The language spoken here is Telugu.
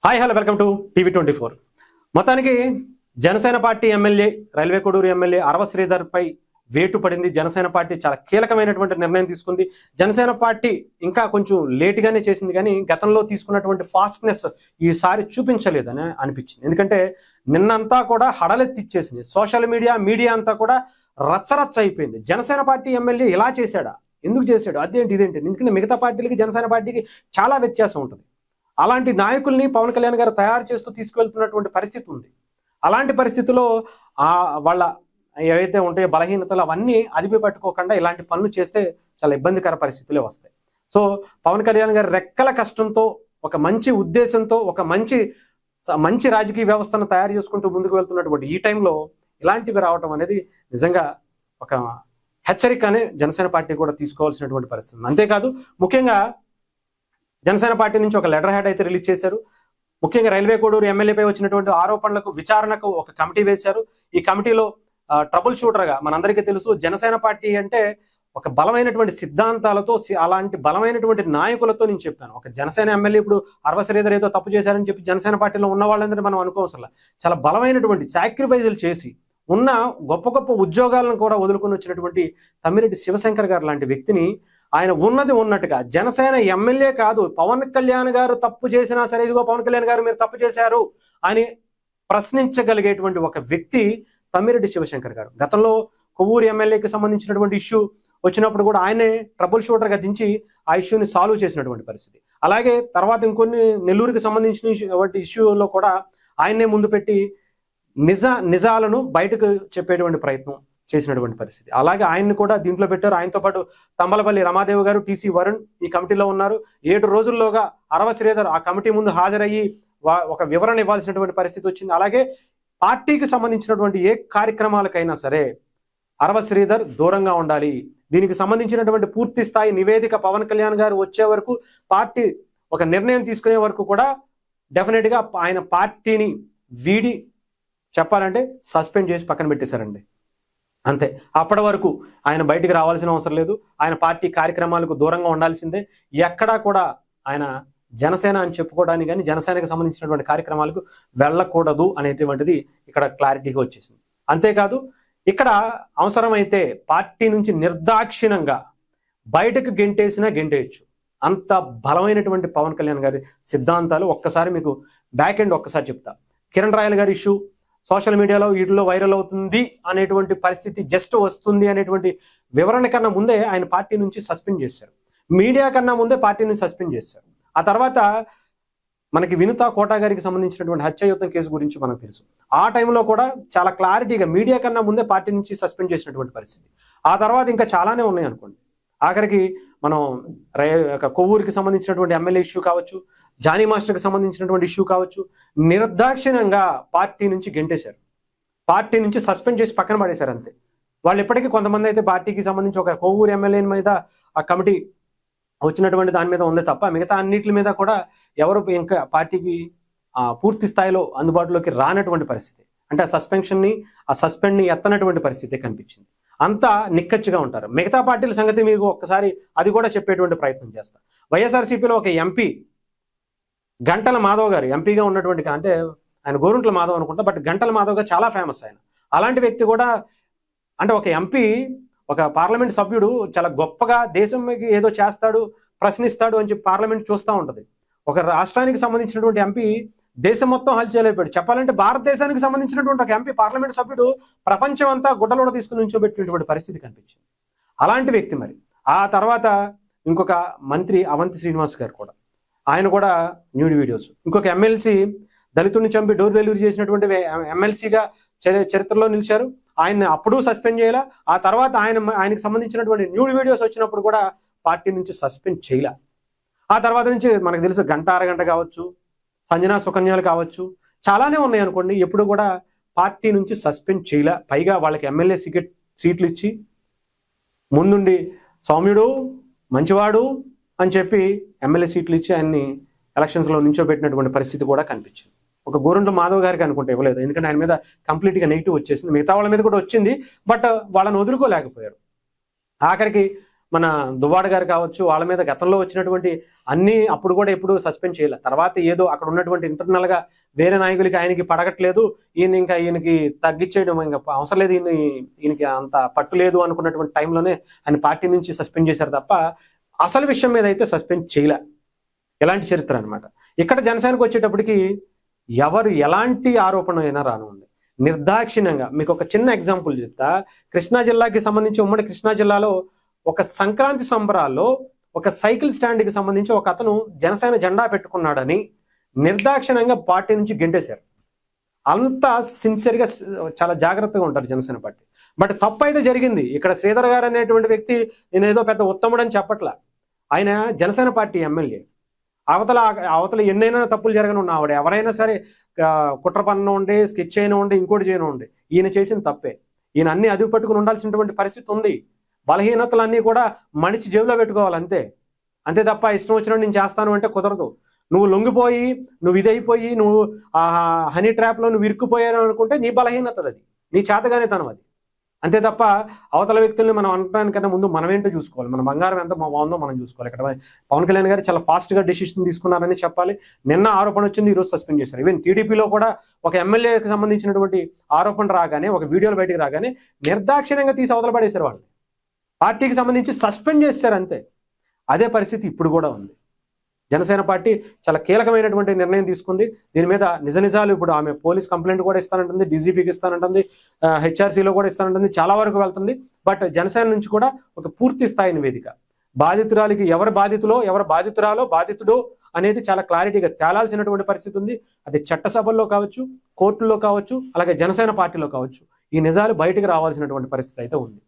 హాయ్ హలో వెల్కమ్ టు టీవీ24. మొత్తానికి Janasena party MLA railway Koduru MLA Arava Sridhar పై వేటు పడింది. జనసేన పార్టీ చాలా కీలకమైనటువంటి నిర్ణయం తీసుకుంది. జనసేన పార్టీ ఇంకా కొంచెం లేటుగానే చేసింది, కానీ గతంలో తీసుకున్నటువంటి ఫాస్ట్నెస్ ఈసారి చూపించలేదని అనిపించింది. ఎందుకంటే నిన్నంతా కూడా హడలెత్తిచ్చేసింది. సోషల్ మీడియా అంతా కూడా రచ్చరచ్చ అయిపోయింది. జనసేన పార్టీ ఎమ్మెల్యే ఇలా చేశాడా, ఎందుకు చేశాడు, అదేంటి ఇదేంటి. ఎందుకంటే మిగతా పార్టీలకి జనసేన పార్టీకి చాలా వ్యత్యాసం ఉంటుంది. అలాంటి నాయకుల్ని పవన్ కళ్యాణ్ గారు తయారు చేస్తూ తీసుకువెళ్తున్నటువంటి పరిస్థితి ఉంది. అలాంటి పరిస్థితుల్లో వాళ్ళ ఏవైతే ఉంటాయో బలహీనతలు అవన్నీ అదిపి పట్టుకోకుండా ఇలాంటి పనులు చేస్తే చాలా ఇబ్బందికర పరిస్థితులే వస్తాయి. సో పవన్ కళ్యాణ్ గారు రెక్కల కష్టంతో, ఒక మంచి ఉద్దేశంతో, ఒక మంచి రాజకీయ వ్యవస్థను తయారు చేసుకుంటూ ముందుకు వెళ్తున్నటువంటి ఈ టైంలో ఇలాంటివి రావటం అనేది నిజంగా ఒక హెచ్చరిక అనే జనసేన పార్టీ కూడా తీసుకోవాల్సినటువంటి పరిస్థితి. అంతేకాదు, ముఖ్యంగా జనసేన పార్టీ నుంచి ఒక లెటర్ హెడ్ అయితే రిలీజ్ చేశారు. ముఖ్యంగా రైల్వే కోడూరు ఎమ్మెల్యేపై వచ్చినటువంటి ఆరోపణలకు విచారణకు ఒక కమిటీ వేశారు. ఈ కమిటీలో ట్రబుల్ షూటర్గా మనందరికీ తెలుసు, జనసేన పార్టీ అంటే ఒక బలమైనటువంటి సిద్ధాంతాలతో, అలాంటి బలమైనటువంటి నాయకులతో నేను చెప్పాను. ఒక జనసేన ఎమ్మెల్యే ఇప్పుడు అరవ శ్రీధర్ ఏదో తప్పు చేశారని చెప్పి జనసేన పార్టీలో ఉన్న వాళ్ళందరూ మనం అనుకోవసరం. చాలా బలమైనటువంటి సాక్రిఫైజులు చేసి ఉన్న గొప్ప గొప్ప ఉద్యోగాలను కూడా వదులుకొని వచ్చినటువంటి తమ్మిరెడ్డి శివశంకర్ గారు లాంటి వ్యక్తిని ఆయన ఉన్నది ఉన్నట్టుగా, జనసేన ఎమ్మెల్యే కాదు, పవన్ కళ్యాణ్ గారు తప్పు చేసినా సరే, ఇదిగో పవన్ కళ్యాణ్ గారు మీరు తప్పు చేశారు అని ప్రశ్నించగలిగేటువంటి ఒక వ్యక్తి తమ్మిరెడ్డి శివశంకర్ గారు. గతంలో కొవ్వూరు ఎమ్మెల్యేకి సంబంధించినటువంటి ఇష్యూ వచ్చినప్పుడు కూడా ఆయనే ట్రబుల్ షూటర్గా దించి ఆ ఇష్యూని సాల్వ్ చేసినటువంటి పరిస్థితి. అలాగే తర్వాత ఇంకొన్ని నెల్లూరుకి సంబంధించిన ఇష్యూలో కూడా ఆయన్నే ముందు పెట్టి నిజాలను బయటకు చెప్పేటువంటి ప్రయత్నం చేసినటువంటి పరిస్థితి. అలాగే ఆయన్ని కూడా దీంట్లో పెట్టారు. ఆయనతో పాటు తంబలపల్లి రమాదేవి గారు, టీసీ వరుణ్ ఈ కమిటీలో ఉన్నారు. 7 రోజుల్లోగా అరవ శ్రీధర్ ఆ కమిటీ ముందు హాజరయ్యి ఒక వివరణ ఇవ్వాల్సినటువంటి పరిస్థితి వచ్చింది. అలాగే పార్టీకి సంబంధించినటువంటి ఏ కార్యక్రమాలకైనా సరే అరవ శ్రీధర్ దూరంగా ఉండాలి. దీనికి సంబంధించినటువంటి పూర్తి స్థాయి నివేదిక పవన్ కళ్యాణ్ గారు వచ్చే వరకు, పార్టీ ఒక నిర్ణయం తీసుకునే వరకు కూడా డెఫినెట్గా ఆయన పార్టీని వీడి చెప్పాలంటే సస్పెండ్ చేసి పక్కన పెట్టేశారండి. అంతే. అప్పటి వరకు ఆయన బయటికి రావాల్సిన అవసరం లేదు. ఆయన పార్టీ కార్యక్రమాలకు దూరంగా ఉండాల్సిందే. ఎక్కడా కూడా ఆయన జనసేన అని చెప్పుకోవడానికి కానీ జనసేనకు సంబంధించినటువంటి కార్యక్రమాలకు వెళ్ళకూడదు అనేటువంటిది ఇక్కడ క్లారిటీగా వచ్చేసింది. అంతేకాదు, ఇక్కడ అవసరమైతే పార్టీ నుంచి నిర్దాక్షిణంగా బయటకు గెంటేయచ్చు. అంత బలమైనటువంటి పవన్ కళ్యాణ్ గారి సిద్ధాంతాలు. ఒక్కసారి మీకు బ్యాక్ ఎండ్ ఒక్కసారి చెప్తా. కిరణ్ రాయల్ గారి ఇష్యూ సోషల్ మీడియాలో వీటిలో వైరల్ అవుతుంది అనేటువంటి పరిస్థితి, జస్ట్ వస్తుంది అనేటువంటి వివరణ కన్నా ముందే ఆయన పార్టీ నుంచి సస్పెండ్ చేశారు. మీడియా కన్నా ముందే పార్టీ నుంచి సస్పెండ్ చేశారు. ఆ తర్వాత మనకి వినుత కోటా గారికి సంబంధించినటువంటి హత్యాయుద్ధం కేసు గురించి మనకు తెలుసు. ఆ టైంలో కూడా చాలా క్లారిటీగా మీడియా కన్నా ముందే పార్టీ నుంచి సస్పెండ్ చేసినటువంటి పరిస్థితి. ఆ తర్వాత ఇంకా చాలానే ఉన్నాయి అనుకోండి. ఆఖరికి మనం కొవ్వూరికి సంబంధించినటువంటి ఎమ్మెల్యే ఇష్యూ కావచ్చు, జానీ మాస్టర్కి సంబంధించినటువంటి ఇష్యూ కావచ్చు, నిర్దాక్షిణ్యంగా పార్టీ నుంచి గెంటేశారు. పార్టీ నుంచి సస్పెండ్ చేసి పక్కన పడేశారు. అంతే. వాళ్ళు ఇప్పటికీ కొంతమంది అయితే పార్టీకి సంబంధించి ఒక కొవ్వూరు ఎమ్మెల్యే మీద ఆ కమిటీ వచ్చినటువంటి దాని మీద ఉంది తప్ప మిగతా అన్నిటి మీద కూడా ఎవరు ఇంకా పార్టీకి పూర్తి స్థాయిలో అందుబాటులోకి రానటువంటి పరిస్థితి. అంటే ఆ సస్పెండ్ని ఎత్తనటువంటి పరిస్థితి కనిపించింది. అంతా నిక్కచ్చిగా ఉంటారు. మిగతా పార్టీల సంగతి మీకు ఒక్కసారి అది కూడా చెప్పేటువంటి ప్రయత్నం చేస్తారు. వైఎస్ఆర్సీపీలో ఒక ఎంపీ గంటల మాధవ్ గారు ఎంపీగా ఉన్నటువంటి, అంటే ఆయన గోరుంట్ల మాధవ్ అనుకుంటా, బట్ గంటల మాధవ్ గారు చాలా ఫేమస్ ఆయన. అలాంటి వ్యక్తి కూడా, అంటే ఒక ఎంపీ, ఒక పార్లమెంట్ సభ్యుడు చాలా గొప్పగా దేశంకి ఏదో చేస్తాడు, ప్రశ్నిస్తాడు అని చెప్పి పార్లమెంట్ చూస్తూ ఉంటుంది. ఒక రాష్ట్రానికి సంబంధించినటువంటి ఎంపీ దేశం మొత్తం హల్చలైపోయాడు. చెప్పాలంటే భారతదేశానికి సంబంధించినటువంటి ఒక ఎంపీ పార్లమెంట్ సభ్యుడు ప్రపంచం అంతా గుడ్డలోడ తీసుకుని ఉంచోబెట్టినటువంటి పరిస్థితి కనిపించింది. అలాంటి వ్యక్తి. మరి ఆ తర్వాత ఇంకొక మంత్రి అవంతి శ్రీనివాస్ గారు కూడా, ఆయన కూడా న్యూడ్ వీడియోస్. ఇంకొక ఎమ్మెల్సీ దళితుడిని చంపి డోర్ డెలివరీ చేసినటువంటి ఎమ్మెల్సీగా చరిత్రలో నిలిచారు. ఆయన్ని అప్పుడు సస్పెండ్ చేయాల. ఆ తర్వాత ఆయనకు సంబంధించినటువంటి న్యూడ్ వీడియోస్ వచ్చినప్పుడు కూడా పార్టీ నుంచి సస్పెండ్ చేయాల. ఆ తర్వాత నుంచి మనకు తెలుసు గంట అరగంట కావచ్చు, సంజనా సుకన్యాలు కావచ్చు, చాలానే ఉన్నాయి అనుకోండి. ఎప్పుడు కూడా పార్టీ నుంచి సస్పెండ్ చేయాల. పైగా వాళ్ళకి ఎమ్మెల్యే సీట్లు ఇచ్చి ముందుండి సౌమ్యుడు మంచివాడు అని చెప్పి ఎమ్మెల్యే సీట్లు ఇచ్చి ఆయన్ని ఎలక్షన్స్లో నించోబెట్టినటువంటి పరిస్థితి కూడా కనిపించింది. ఒక గోరుంట్ల మాధవ్ గారికి అనుకుంటే ఇవ్వలేదు, ఎందుకంటే ఆయన మీద కంప్లీట్గా నెగిటివ్ వచ్చేసింది. మిగతా వాళ్ళ మీద కూడా వచ్చింది, బట్ వాళ్ళని వదులుకోలేకపోయారు. ఆఖరికి మన దువ్వాడ గారు కావచ్చు, వాళ్ళ మీద గతంలో వచ్చినటువంటి అన్ని అప్పుడు కూడా ఎప్పుడు సస్పెండ్ చేయలేదు. తర్వాత ఏదో అక్కడ ఉన్నటువంటి ఇంటర్నల్ గా వేరే నాయకులకి ఆయనకి పడగట్లేదు, ఈయనకి తగ్గించేయడం ఇంకా అవసరం లేదు, ఈయనకి అంత పట్టు లేదు అనుకున్నటువంటి టైంలోనే ఆయన పార్టీ నుంచి సస్పెండ్ చేశారు తప్ప అసలు విషయం మీద అయితే సస్పెండ్ చేయలే. ఎలాంటి చరిత్ర అనమాట. ఇక్కడ జనసేనకు వచ్చేటప్పటికి ఎవరు ఎలాంటి ఆరోపణ అయినా రానుంది నిర్దాక్షిణ్యంగా. మీకు ఒక చిన్న ఎగ్జాంపుల్ చెప్తా. కృష్ణా జిల్లాకి సంబంధించి ఉమ్మడి కృష్ణా జిల్లాలో ఒక సంక్రాంతి సంబరాల్లో ఒక సైకిల్ స్టాండ్ కి సంబంధించి ఒక అతను జనసేన జెండా పెట్టుకున్నాడని నిర్దాక్షిణ్యంగా పార్టీ నుంచి గెంటేశారు. అంతా సిన్సియర్గా చాలా జాగ్రత్తగా ఉంటారు జనసేన పార్టీ. బట్ తప్పు అయితే జరిగింది. ఇక్కడ శ్రీధర్ గారు అనేటువంటి వ్యక్తి నేనేదో పెద్ద ఉత్తముడు అని చెప్పట్లా. ఆయన జనసేన పార్టీ ఎమ్మెల్యే. అవతల ఎన్నైనా తప్పులు జరగనున్నా ఆవిడ ఎవరైనా సరే కుట్ర పన్ను ఉండి స్కెచ్ అయినా ఉండి ఇంకోటి చేయను ఉండి ఈయన చేసిన తప్పే. ఈయన అన్ని అదుపు పట్టుకుని ఉండాల్సినటువంటి పరిస్థితి ఉంది. బలహీనతలన్నీ కూడా మనిషి జేబులో పెట్టుకోవాలి అంతే తప్ప ఇష్టం వచ్చినట్టు నేను చేస్తాను అంటే కుదరదు. నువ్వు లొంగిపోయి నువ్వు ఇదైపోయి నువ్వు ఆ హనీ ట్రాప్లో నువ్వు ఇరుక్కుపోయాను అనుకుంటే నీ బలహీనత అది, నీ చేతగానే తనం అది. అంతే తప్ప అవతల వ్యక్తుల్ని మనం అనడానికన్నా ముందు మనం ఏంటో చూసుకోవాలి. మన బంగారం ఎంత బాగుందో మనం చూసుకోవాలి. ఇక్కడ పవన్ కళ్యాణ్ గారు చాలా ఫాస్ట్గా డెసిషన్ తీసుకున్నారని చెప్పాలి. నిన్న ఆరోపణ వచ్చింది, ఈరోజు సస్పెండ్ చేశారు. ఈవెన్ టీడీపీలో కూడా ఒక ఎమ్మెల్యేకి సంబంధించినటువంటి ఆరోపణ రాగానే, ఒక వీడియోలు బయటికి రాగానే నిర్దాక్షిణ్యంగా తీసి అవతల పడేశారు. వాళ్ళు పార్టీకి సంబంధించి సస్పెండ్ చేశారు అంతే. అదే పరిస్థితి ఇప్పుడు కూడా ఉంది. జనసేన పార్టీ చాలా కీలకమైనటువంటి నిర్ణయం తీసుకుంది. దీని మీద నిజాలు ఇప్పుడు ఆమె పోలీస్ కంప్లైంట్ కూడా ఇస్తానంటుంది, డీజీపీకి ఇస్తానంటుంది, హెచ్ఆర్సీలో కూడా ఇస్తానంటుంది, చాలా వరకు వెళ్తుంది. బట్ జనసేన నుంచి కూడా ఒక పూర్తి స్థాయి నివేదిక, బాధితురాలికి ఎవరు బాధితులో ఎవరు బాధితుడో అనేది చాలా క్లారిటీగా తేలాల్సినటువంటి పరిస్థితి ఉంది. అది చట్టసభల్లో కావచ్చు, కోర్టుల్లో కావచ్చు, అలాగే జనసేన పార్టీలో కావచ్చు. ఈ నిజాలు బయటకు రావాల్సినటువంటి పరిస్థితి అయితే ఉంది.